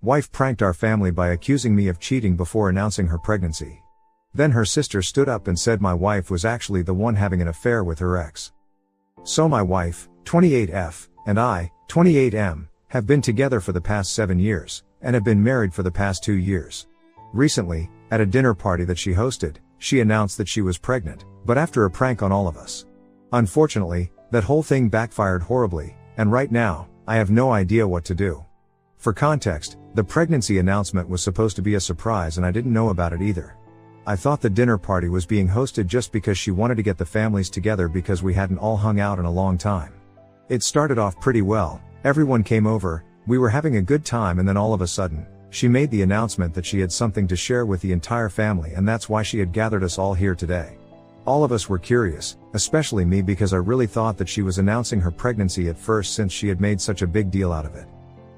Wife pranked our family by accusing me of cheating before announcing her pregnancy. Then her sister stood up and said my wife was actually the one having an affair with her ex. So my wife, 28F, and I, 28M, have been together for the past 7 years, and have been married for the past 2 years. Recently, at a dinner party that she hosted, she announced that she was pregnant, but after a prank on all of us. Unfortunately, that whole thing backfired horribly, and right now, I have no idea what to do. For context, the pregnancy announcement was supposed to be a surprise and I didn't know about it either. I thought the dinner party was being hosted just because she wanted to get the families together because we hadn't all hung out in a long time. It started off pretty well, everyone came over, we were having a good time, and then all of a sudden, she made the announcement that she had something to share with the entire family, and that's why she had gathered us all here today. All of us were curious, especially me, because I really thought that she was announcing her pregnancy at first since she had made such a big deal out of it.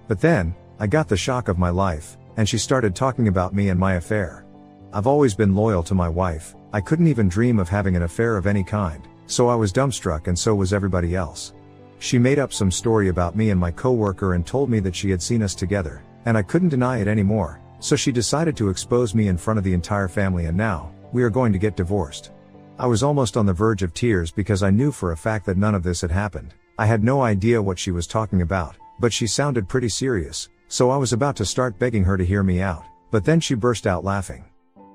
But then, I got the shock of my life, and she started talking about me and my affair. I've always been loyal to my wife, I couldn't even dream of having an affair of any kind, so I was dumbstruck, and so was everybody else. She made up some story about me and my coworker and told me that she had seen us together, and I couldn't deny it anymore, so she decided to expose me in front of the entire family, and now, we are going to get divorced. I was almost on the verge of tears because I knew for a fact that none of this had happened. I had no idea what she was talking about, but she sounded pretty serious, so I was about to start begging her to hear me out, but then she burst out laughing.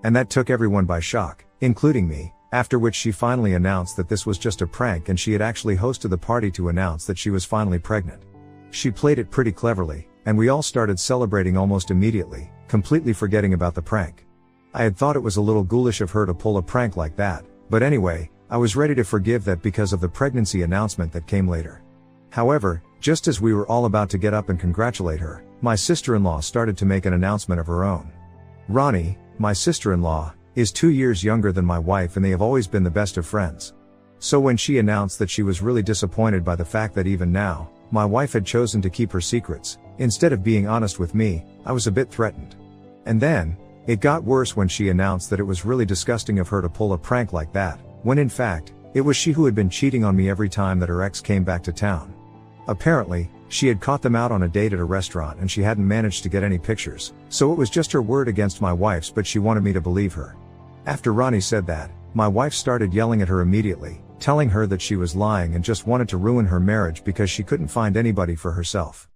And that took everyone by shock, including me, after which she finally announced that this was just a prank and she had actually hosted the party to announce that she was finally pregnant. She played it pretty cleverly, and we all started celebrating almost immediately, completely forgetting about the prank. I had thought it was a little ghoulish of her to pull a prank like that, but anyway, I was ready to forgive that because of the pregnancy announcement that came later. However, just as we were all about to get up and congratulate her, my sister-in-law started to make an announcement of her own. Ronnie, my sister-in-law, is 2 years younger than my wife, and they have always been the best of friends. So when she announced that she was really disappointed by the fact that even now, my wife had chosen to keep her secrets, instead of being honest with me, I was a bit threatened. And then, it got worse when she announced that it was really disgusting of her to pull a prank like that, when in fact, it was she who had been cheating on me every time that her ex came back to town. Apparently, she had caught them out on a date at a restaurant and she hadn't managed to get any pictures, so it was just her word against my wife's, but she wanted me to believe her. After Ronnie said that, my wife started yelling at her immediately, telling her that she was lying and just wanted to ruin her marriage because she couldn't find anybody for herself.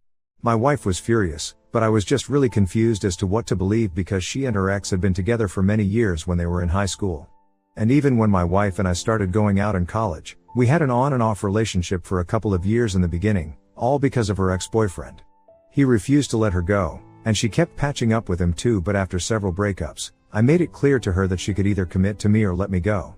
My wife was furious, but I was just really confused as to what to believe because she and her ex had been together for many years when they were in high school. And even when my wife and I started going out in college, we had an on and off relationship for a couple of years in the beginning, all because of her ex-boyfriend. He refused to let her go, and she kept patching up with him too, but after several breakups, I made it clear to her that she could either commit to me or let me go.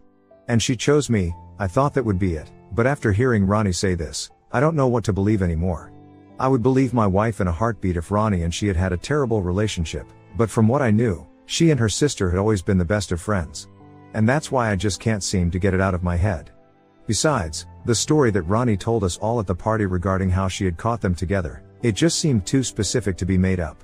And she chose me. I thought that would be it, but after hearing Ronnie say this, I don't know what to believe anymore. I would believe my wife in a heartbeat if Ronnie and she had had a terrible relationship, but from what I knew, she and her sister had always been the best of friends. And that's why I just can't seem to get it out of my head. Besides, the story that Ronnie told us all at the party regarding how she had caught them together, it just seemed too specific to be made up.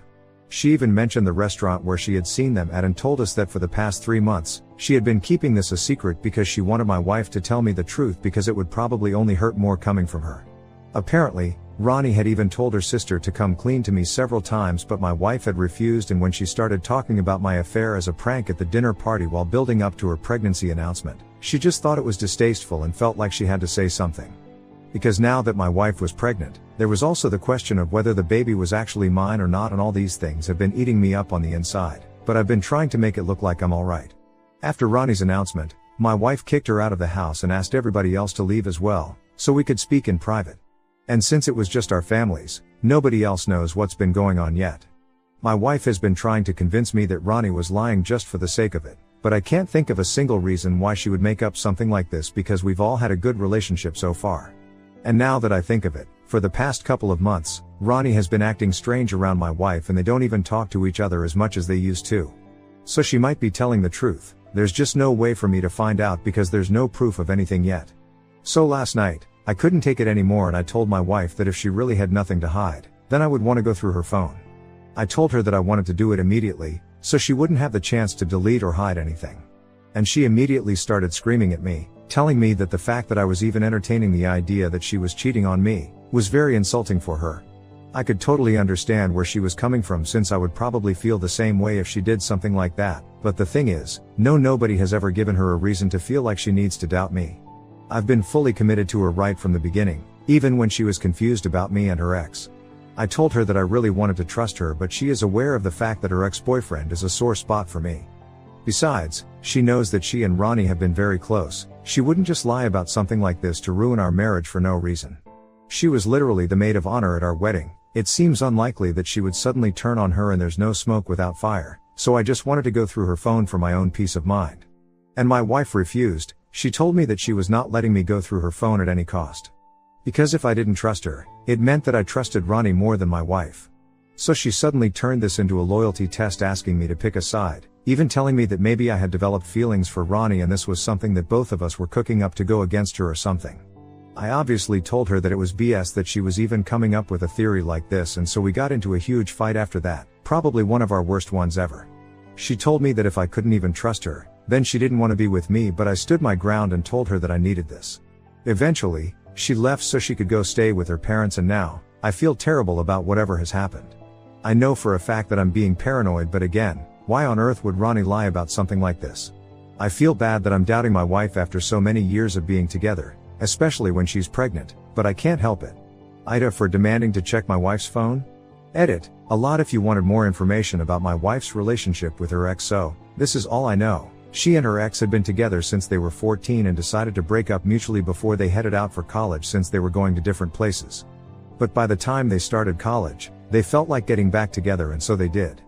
She even mentioned the restaurant where she had seen them at and told us that for the past 3 months, she had been keeping this a secret because she wanted my wife to tell me the truth because it would probably only hurt more coming from her. Apparently, Ronnie had even told her sister to come clean to me several times, but my wife had refused, and when she started talking about my affair as a prank at the dinner party while building up to her pregnancy announcement, she just thought it was distasteful and felt like she had to say something. Because now that my wife was pregnant, there was also the question of whether the baby was actually mine or not, and all these things have been eating me up on the inside, but I've been trying to make it look like I'm alright. After Ronnie's announcement, my wife kicked her out of the house and asked everybody else to leave as well, so we could speak in private. And since it was just our families, nobody else knows what's been going on yet. My wife has been trying to convince me that Ronnie was lying just for the sake of it, but I can't think of a single reason why she would make up something like this because we've all had a good relationship so far. And now that I think of it, for the past couple of months, Ronnie has been acting strange around my wife and they don't even talk to each other as much as they used to. So she might be telling the truth, there's just no way for me to find out because there's no proof of anything yet. So last night, I couldn't take it anymore and I told my wife that if she really had nothing to hide, then I would want to go through her phone. I told her that I wanted to do it immediately, so she wouldn't have the chance to delete or hide anything. And she immediately started screaming at me, telling me that the fact that I was even entertaining the idea that she was cheating on me, was very insulting for her. I could totally understand where she was coming from, since I would probably feel the same way if she did something like that, but the thing is, nobody has ever given her a reason to feel like she needs to doubt me. I've been fully committed to her right from the beginning, even when she was confused about me and her ex. I told her that I really wanted to trust her, but she is aware of the fact that her ex-boyfriend is a sore spot for me. Besides, she knows that she and Ronnie have been very close. She wouldn't just lie about something like this to ruin our marriage for no reason. She was literally the maid of honor at our wedding. It seems unlikely that she would suddenly turn on her, and there's no smoke without fire, so I just wanted to go through her phone for my own peace of mind. And my wife refused. She told me that she was not letting me go through her phone at any cost. Because if I didn't trust her, it meant that I trusted Ronnie more than my wife. So she suddenly turned this into a loyalty test, asking me to pick a side, even telling me that maybe I had developed feelings for Ronnie and this was something that both of us were cooking up to go against her or something. I obviously told her that it was BS that she was even coming up with a theory like this, and so we got into a huge fight after that, probably one of our worst ones ever. She told me that if I couldn't even trust her, then she didn't want to be with me, but I stood my ground and told her that I needed this. Eventually, she left so she could go stay with her parents, and now, I feel terrible about whatever has happened. I know for a fact that I'm being paranoid, but again, why on earth would Ronnie lie about something like this? I feel bad that I'm doubting my wife after so many years of being together, especially when she's pregnant, but I can't help it. Ida for demanding to check my wife's phone? Edit, a lot if you wanted more information about my wife's relationship with her ex, so, this is all I know. She and her ex had been together since they were 14 and decided to break up mutually before they headed out for college, since they were going to different places. But by the time they started college, they felt like getting back together, and so they did.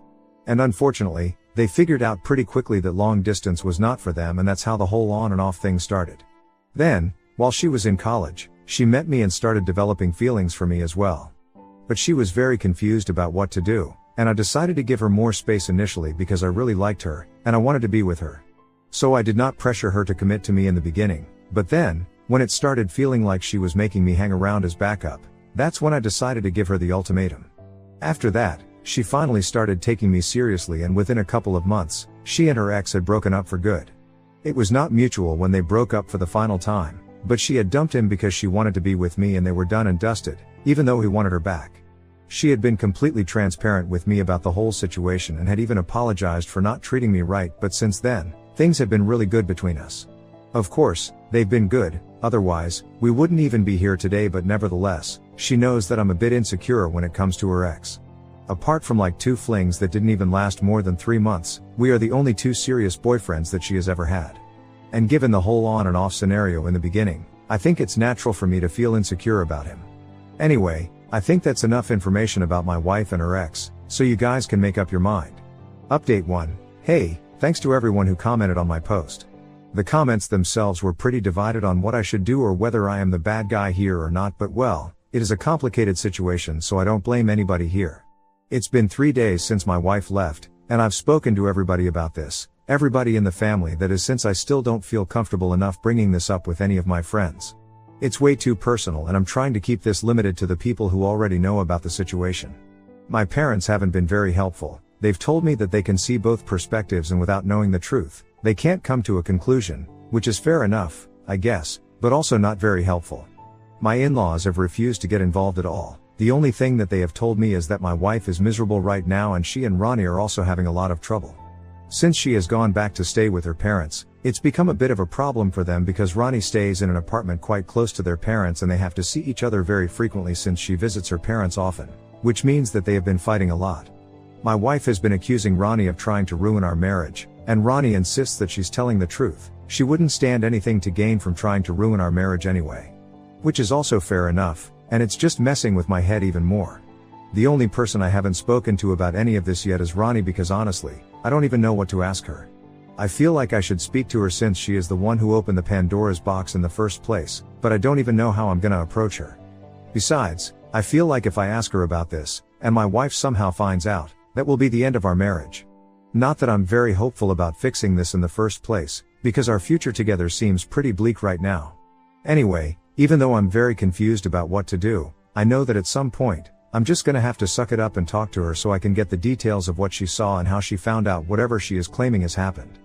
And unfortunately, they figured out pretty quickly that long distance was not for them, and that's how the whole on and off thing started. Then, while she was in college, she met me and started developing feelings for me as well. But she was very confused about what to do, and I decided to give her more space initially because I really liked her, and I wanted to be with her. So I did not pressure her to commit to me in the beginning, but then, when it started feeling like she was making me hang around as backup, that's when I decided to give her the ultimatum. After that, she finally started taking me seriously, and within a couple of months, she and her ex had broken up for good. It was not mutual when they broke up for the final time, but she had dumped him because she wanted to be with me, and they were done and dusted, even though he wanted her back. She had been completely transparent with me about the whole situation and had even apologized for not treating me right, but since then, things have been really good between us. Of course, they've been good, otherwise, we wouldn't even be here today, but nevertheless, she knows that I'm a bit insecure when it comes to her ex. Apart from like 2 flings that didn't even last more than 3 months, we are the only 2 serious boyfriends that she has ever had. And given the whole on and off scenario in the beginning, I think it's natural for me to feel insecure about him. Anyway, I think that's enough information about my wife and her ex, so you guys can make up your mind. Update 1. Hey, thanks to everyone who commented on my post. The comments themselves were pretty divided on what I should do or whether I am the bad guy here or not, but well, it is a complicated situation, so I don't blame anybody here. It's been 3 days since my wife left, and I've spoken to everybody about this, everybody in the family, that is, since I still don't feel comfortable enough bringing this up with any of my friends. It's way too personal, and I'm trying to keep this limited to the people who already know about the situation. My parents haven't been very helpful. They've told me that they can see both perspectives, and without knowing the truth, they can't come to a conclusion, which is fair enough, I guess, but also not very helpful. My in-laws have refused to get involved at all. The only thing that they have told me is that my wife is miserable right now, and she and Ronnie are also having a lot of trouble. Since she has gone back to stay with her parents, it's become a bit of a problem for them because Ronnie stays in an apartment quite close to their parents, and they have to see each other very frequently since she visits her parents often, which means that they have been fighting a lot. My wife has been accusing Ronnie of trying to ruin our marriage, and Ronnie insists that she's telling the truth. She wouldn't stand anything to gain from trying to ruin our marriage anyway. Which is also fair enough, and it's just messing with my head even more. The only person I haven't spoken to about any of this yet is Ronnie, because honestly, I don't even know what to ask her. I feel like I should speak to her since she is the one who opened the Pandora's box in the first place, but I don't even know how I'm gonna approach her. Besides, I feel like if I ask her about this, and my wife somehow finds out, that will be the end of our marriage. Not that I'm very hopeful about fixing this in the first place, because our future together seems pretty bleak right now. Anyway, even though I'm very confused about what to do, I know that at some point, I'm just gonna have to suck it up and talk to her so I can get the details of what she saw and how she found out whatever she is claiming has happened.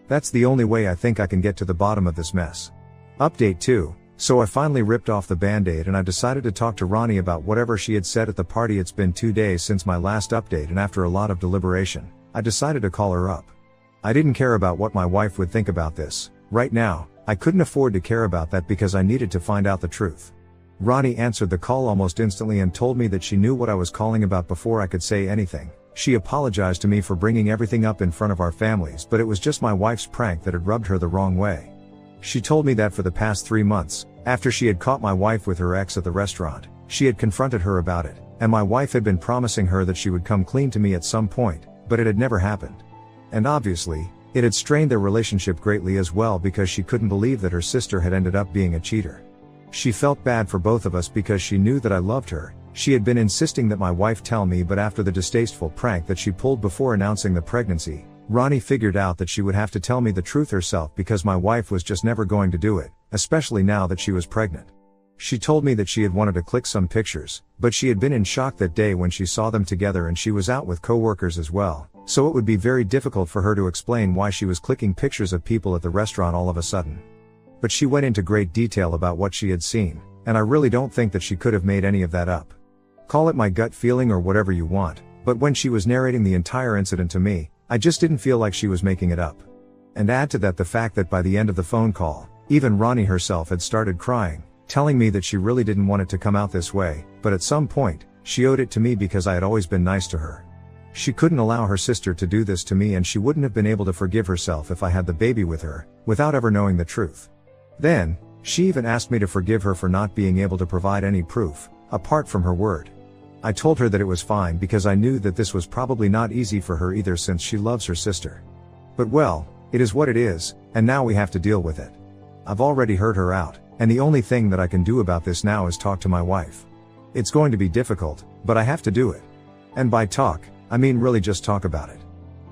That's the only way I think I can get to the bottom of this mess. Update 2. So I finally ripped off the band-aid and I decided to talk to Ronnie about whatever she had said at the party. It's been 2 days since my last update, and after a lot of deliberation, I decided to call her up. I didn't care about what my wife would think about this. Right now, I couldn't afford to care about that because I needed to find out the truth. Ronnie answered the call almost instantly and told me that she knew what I was calling about before I could say anything. She apologized to me for bringing everything up in front of our families, but it was just my wife's prank that had rubbed her the wrong way. She told me that for the past 3 months, after she had caught my wife with her ex at the restaurant, she had confronted her about it, and my wife had been promising her that she would come clean to me at some point, but it had never happened. And obviously, it had strained their relationship greatly as well because she couldn't believe that her sister had ended up being a cheater. She felt bad for both of us because she knew that I loved her. She had been insisting that my wife tell me, but after the distasteful prank that she pulled before announcing the pregnancy, Ronnie figured out that she would have to tell me the truth herself because my wife was just never going to do it, especially now that she was pregnant. She told me that she had wanted to click some pictures, but she had been in shock that day when she saw them together and she was out with coworkers as well, so it would be very difficult for her to explain why she was clicking pictures of people at the restaurant all of a sudden. But she went into great detail about what she had seen, and I really don't think that she could have made any of that up. Call it my gut feeling or whatever you want, but when she was narrating the entire incident to me, I just didn't feel like she was making it up. And add to that the fact that by the end of the phone call, even Ronnie herself had started crying, telling me that she really didn't want it to come out this way, but at some point, she owed it to me because I had always been nice to her. She couldn't allow her sister to do this to me, and she wouldn't have been able to forgive herself if I had the baby with her, without ever knowing the truth. Then, she even asked me to forgive her for not being able to provide any proof, apart from her word. I told her that it was fine because I knew that this was probably not easy for her either since she loves her sister. But well, it is what it is, and now we have to deal with it. I've already heard her out, and the only thing that I can do about this now is talk to my wife. It's going to be difficult, but I have to do it. And by talk, I mean really just talk about it.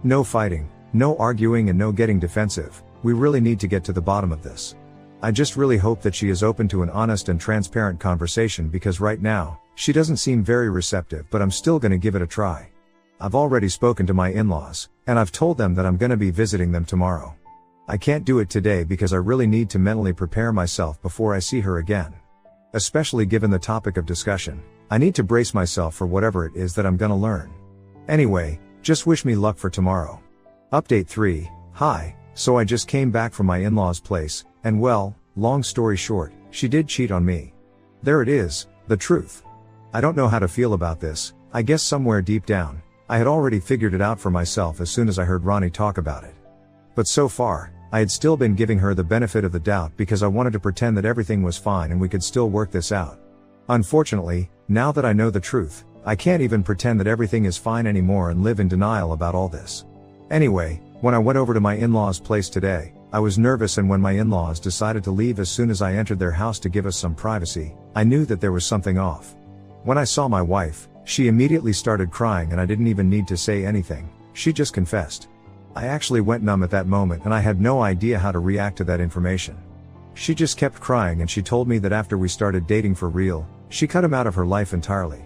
No fighting, no arguing, and no getting defensive. We really need to get to the bottom of this. I just really hope that she is open to an honest and transparent conversation because right now, she doesn't seem very receptive, but I'm still gonna give it a try. I've already spoken to my in-laws, and I've told them that I'm gonna be visiting them tomorrow. I can't do it today because I really need to mentally prepare myself before I see her again. Especially given the topic of discussion, I need to brace myself for whatever it is that I'm gonna learn. Anyway, just wish me luck for tomorrow. Update 3, hi, so I just came back from my in-laws' place, and well, long story short, she did cheat on me. There it is, the truth. I don't know how to feel about this. I guess somewhere deep down, I had already figured it out for myself as soon as I heard Ronnie talk about it. But so far, I had still been giving her the benefit of the doubt because I wanted to pretend that everything was fine and we could still work this out. Unfortunately, now that I know the truth, I can't even pretend that everything is fine anymore and live in denial about all this. Anyway, when I went over to my in-laws' place today, I was nervous, and when my in-laws decided to leave as soon as I entered their house to give us some privacy, I knew that there was something off. When I saw my wife, she immediately started crying and I didn't even need to say anything, she just confessed. I actually went numb at that moment and I had no idea how to react to that information. She just kept crying and she told me that after we started dating for real, she cut him out of her life entirely.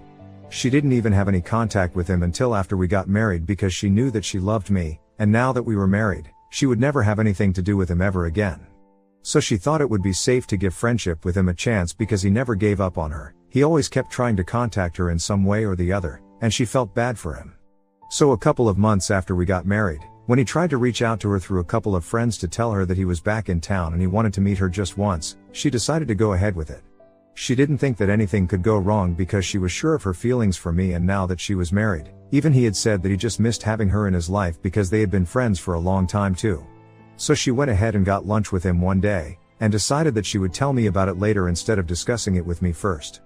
She didn't even have any contact with him until after we got married because she knew that she loved me, and now that we were married, she would never have anything to do with him ever again. So she thought it would be safe to give friendship with him a chance because he never gave up on her. He always kept trying to contact her in some way or the other, and she felt bad for him. So a couple of months after we got married, when he tried to reach out to her through a couple of friends to tell her that he was back in town and he wanted to meet her just once, she decided to go ahead with it. She didn't think that anything could go wrong because she was sure of her feelings for me, and now that she was married, even he had said that he just missed having her in his life because they had been friends for a long time too. So she went ahead and got lunch with him one day, and decided that she would tell me about it later instead of discussing it with me first.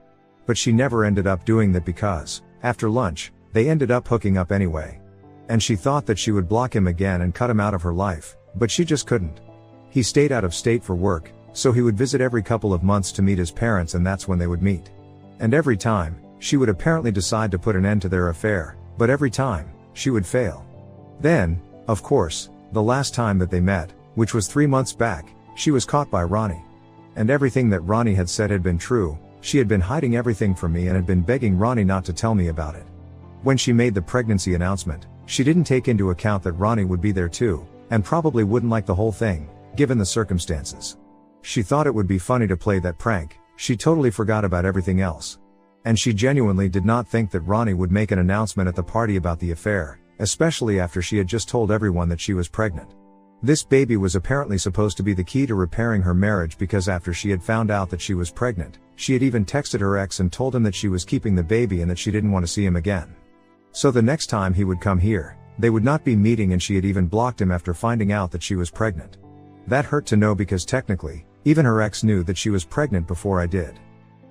But she never ended up doing that because, after lunch, they ended up hooking up anyway. And she thought that she would block him again and cut him out of her life, but she just couldn't. He stayed out of state for work, so he would visit every couple of months to meet his parents, and that's when they would meet. And every time, she would apparently decide to put an end to their affair, but every time, she would fail. Then, of course, the last time that they met, which was 3 months back, she was caught by Ronnie. And everything that Ronnie had said had been true. She had been hiding everything from me and had been begging Ronnie not to tell me about it. When she made the pregnancy announcement, she didn't take into account that Ronnie would be there too, and probably wouldn't like the whole thing, given the circumstances. She thought it would be funny to play that prank. She totally forgot about everything else. And she genuinely did not think that Ronnie would make an announcement at the party about the affair, especially after she had just told everyone that she was pregnant. This baby was apparently supposed to be the key to repairing her marriage, because after she had found out that she was pregnant, she had even texted her ex and told him that she was keeping the baby and that she didn't want to see him again. So the next time he would come here, they would not be meeting, and she had even blocked him after finding out that she was pregnant. That hurt to know, because technically, even her ex knew that she was pregnant before I did.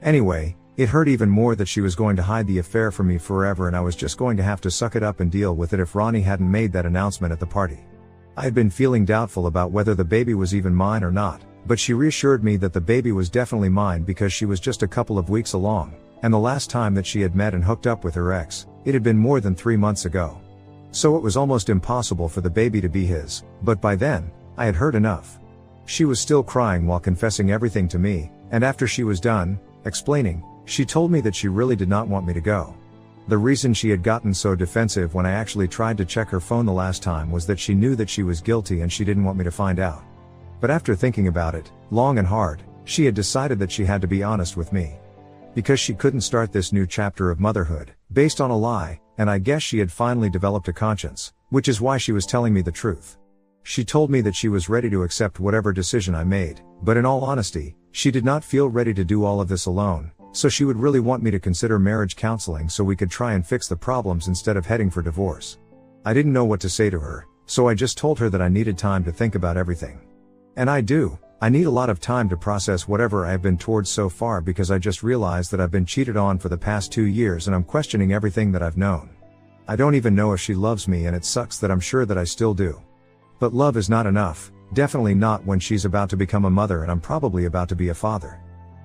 Anyway, it hurt even more that she was going to hide the affair from me forever, and I was just going to have to suck it up and deal with it if Ronnie hadn't made that announcement at the party. I had been feeling doubtful about whether the baby was even mine or not, but she reassured me that the baby was definitely mine because she was just a couple of weeks along, and the last time that she had met and hooked up with her ex, it had been more than 3 months ago. So it was almost impossible for the baby to be his, but by then, I had heard enough. She was still crying while confessing everything to me, and after she was done explaining, she told me that she really did not want me to go. The reason she had gotten so defensive when I actually tried to check her phone the last time was that she knew that she was guilty and she didn't want me to find out. But after thinking about it, long and hard, she had decided that she had to be honest with me. Because she couldn't start this new chapter of motherhood, based on a lie, and I guess she had finally developed a conscience, which is why she was telling me the truth. She told me that she was ready to accept whatever decision I made, but in all honesty, she did not feel ready to do all of this alone. So she would really want me to consider marriage counseling so we could try and fix the problems instead of heading for divorce. I didn't know what to say to her, so I just told her that I needed time to think about everything. And I do. I need a lot of time to process whatever I have been towards so far, because I just realized that I've been cheated on for the past 2 years and I'm questioning everything that I've known. I don't even know if she loves me, and it sucks that I'm sure that I still do. But love is not enough, definitely not when she's about to become a mother and I'm probably about to be a father.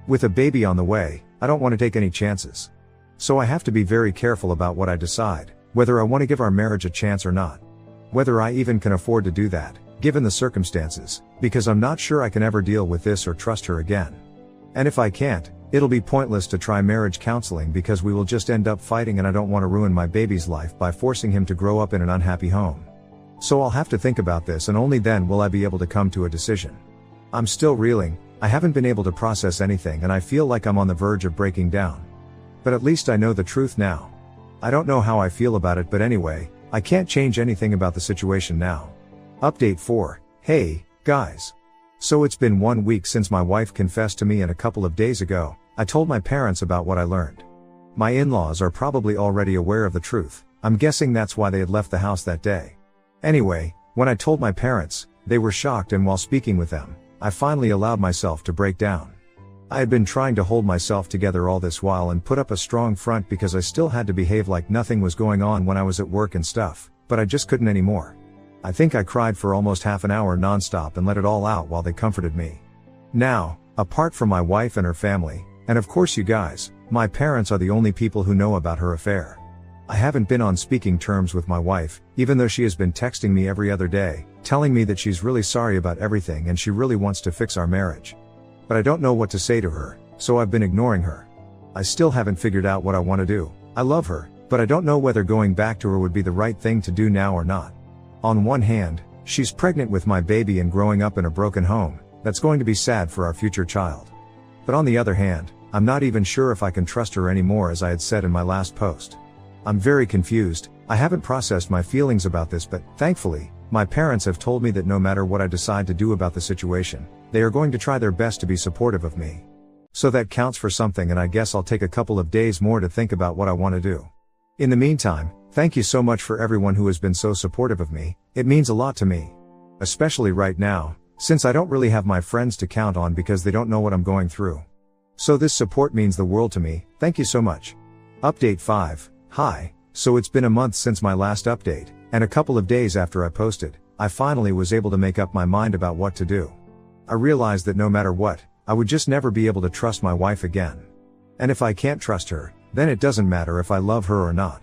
With a baby on the way, I don't want to take any chances. So I have to be very careful about what I decide, whether I want to give our marriage a chance or not. Whether I even can afford to do that, given the circumstances, because I'm not sure I can ever deal with this or trust her again. And if I can't, it'll be pointless to try marriage counseling because we will just end up fighting, and I don't want to ruin my baby's life by forcing him to grow up in an unhappy home. So I'll have to think about this, and only then will I be able to come to a decision. I'm still reeling. I haven't been able to process anything, and I feel like I'm on the verge of breaking down. But at least I know the truth now. I don't know how I feel about it, but anyway, I can't change anything about the situation now. Update 4. Hey, guys. So it's been 1 week since my wife confessed to me, and a couple of days ago, I told my parents about what I learned. My in-laws are probably already aware of the truth. I'm guessing that's why they had left the house that day. Anyway, when I told my parents, they were shocked, and while speaking with them, I finally allowed myself to break down. I had been trying to hold myself together all this while and put up a strong front because I still had to behave like nothing was going on when I was at work and stuff, but I just couldn't anymore. I think I cried for almost half an hour nonstop and let it all out while they comforted me. Now, apart from my wife and her family, and of course you guys, my parents are the only people who know about her affair. I haven't been on speaking terms with my wife, even though she has been texting me every other day, telling me that she's really sorry about everything and she really wants to fix our marriage. But I don't know what to say to her, so I've been ignoring her. I still haven't figured out what I want to do. I love her, but I don't know whether going back to her would be the right thing to do now or not. On one hand, she's pregnant with my baby and growing up in a broken home. That's going to be sad for our future child. But on the other hand, I'm not even sure if I can trust her anymore, as I had said in my last post. I'm very confused. I haven't processed my feelings about this, but thankfully, my parents have told me that no matter what I decide to do about the situation, they are going to try their best to be supportive of me. So that counts for something, and I guess I'll take a couple of days more to think about what I want to do. In the meantime, thank you so much for everyone who has been so supportive of me. It means a lot to me. Especially right now, since I don't really have my friends to count on because they don't know what I'm going through. So this support means the world to me. Thank you so much. Update 5. Hi. So it's been a month since my last update, and a couple of days after I posted, I finally was able to make up my mind about what to do. I realized that no matter what, I would just never be able to trust my wife again. And if I can't trust her, then it doesn't matter if I love her or not.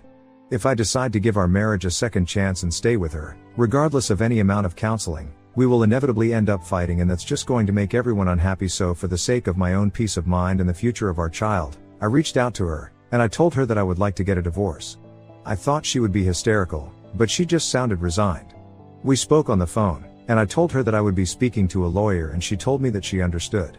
If I decide to give our marriage a second chance and stay with her, regardless of any amount of counseling, we will inevitably end up fighting, and that's just going to make everyone unhappy. So for the sake of my own peace of mind and the future of our child, I reached out to her, and I told her that I would like to get a divorce. I thought she would be hysterical, but she just sounded resigned. We spoke on the phone, And I told her that I would be speaking to a lawyer, and she told me that she understood.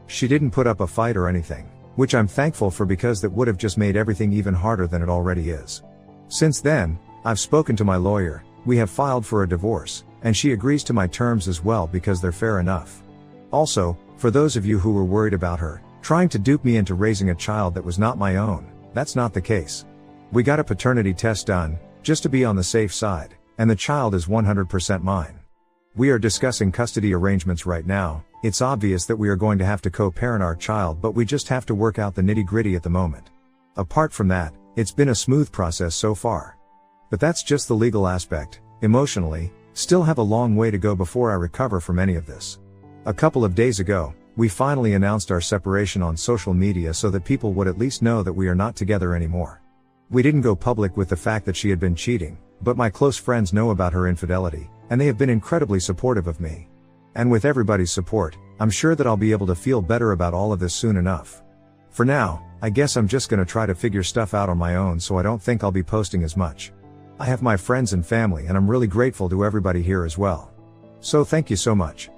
She didn't put up a fight or anything, which I'm thankful for, because that would have just made everything even harder than it already is. Since then, I've spoken to my lawyer, we have filed for a divorce, and she agrees to my terms as well because they're fair enough. Also, for those of you who were worried about her trying to dupe me into raising a child that was not my own, that's not the case. We got a paternity test done, just to be on the safe side, and the child is 100% mine. We are discussing custody arrangements right now. It's obvious that we are going to have to co-parent our child, but we just have to work out the nitty-gritty at the moment. Apart from that, it's been a smooth process so far. But that's just the legal aspect. Emotionally, still have a long way to go before I recover from any of this. A couple of days ago, we finally announced our separation on social media so that people would at least know that we are not together anymore. We didn't go public with the fact that she had been cheating, but my close friends know about her infidelity, and they have been incredibly supportive of me. And with everybody's support, I'm sure that I'll be able to feel better about all of this soon enough. For now, I guess I'm just gonna try to figure stuff out on my own, so I don't think I'll be posting as much. I have my friends and family, and I'm really grateful to everybody here as well. So thank you so much.